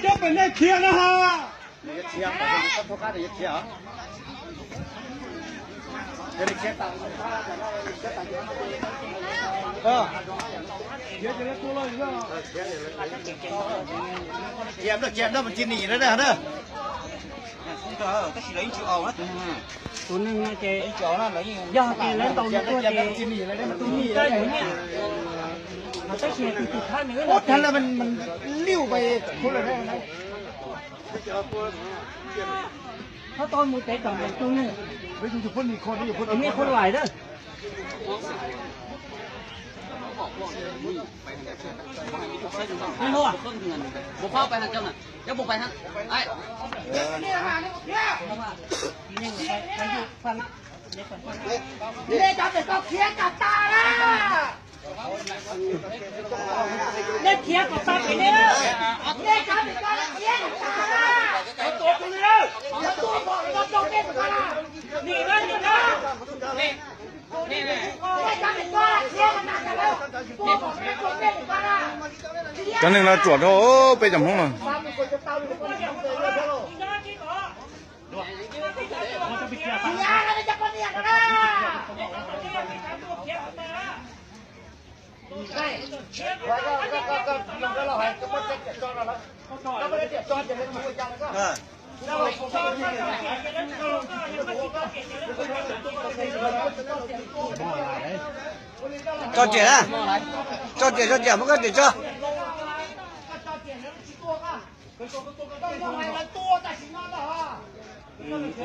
จะเป็นเลขเคียงนะฮะเลขเคียงต้องโฟกัสเลขเคียงเลขเคียงต่างเดี๋ยวจะเล่นตัวเลยเนาะเคียงด้วยเคียงด้วยมันจีนหนีแล้วเด้อเด้อตัวนึงนะเจ๊ย่อเจ๊แล้วตัวนี้ตัวเจ๊จีนหนีแล้วได้มันตุ้มหนี ได้ แล้ว อยู่เนี่ยมันต้องเชียร์ติดท่าเนื้อ โอ้ทันแล้วมันลิ้วไปคนละได้นะเขาตอนมือเตะต่างตัวนึง ไปดูทุกคนมีคนที่อยู่คน มีคนไหวเด้อไม่รู้อ่ะบุกเข้าไปทางเจ้าน่ะเดี๋ยวบุกไปทางไอ้เนี่ยมาเนี่ยนี่ไปอยู่ฟันเนี่ยจับเด็กก็เคี้ยกับตาละเนี่ยเคี้ยกับตาไปเนี่ยเนี่ยจับเด็กก็เคี้ยกับตาละตัวกูเนี่ยตัวบอกเลยว่าต้องเล่นกันละนี่นะนี่นะนี่เนี่ยจับเด็กก็เคี้ยกับตาแล้วตัวบอกเลยว่าต้องเล่นกันละตอนนึงเราตรวจโอ้ไปจำห้องมาcho trẻ à cho trẻ mới có để cho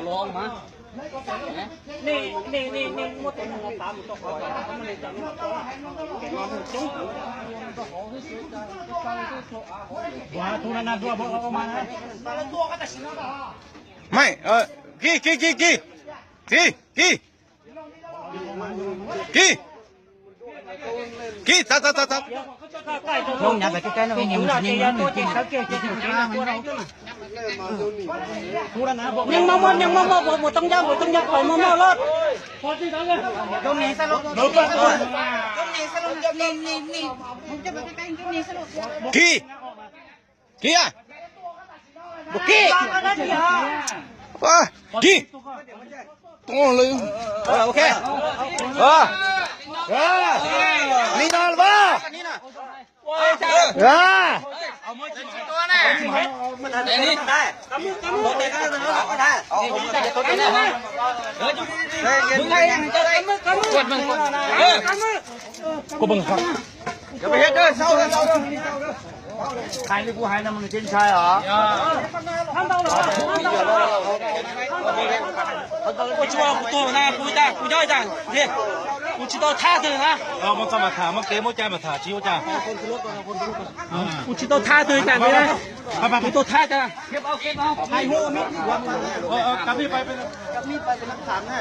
ร้องมานี่มดตัวนึงตามตัวเขาเขาไม่ได้จับแกนอนจุ๊บว้าทุนนาตัวบอกเอามาไม่กี่ตัดลงอย่าไปใกล้ๆนะนี่มันยิงมันจริงเขาเกี่ยวจริงตัวเราทุนนาบอกยังมาหมดต้องยับปล่อยมารถพอที่นั่นเลยตรงนี้สรุปตรงนี้สรุปนี่มึงจะไปใกล้ๆตรงนี้สรุปกี่อ่ะบุกี้กี่ตัวเลยโอเคนี่นอนป่ะเอามือจิ้มตัวน่ะมันอันนี้ได้ตัวเด็กก็ได้เอาตัวเด็กนะมึงไงกดมึงกูบังคับอย่าไปเฮ็ดเด้อเศร้าใครนี่กูหายน้ำมันจิ้นชายเหรอทำเบาหรอ我知道多那不带不要一张，你我知道他的啊。มันสมัครมันเกมมันใจมาถ่ายชิวจ้า我知道他的干的，我知道他的。เก็บเอาไอ้หัวมิดกลับนี่ไปกับมีดไปเป็นหลักฐานแน่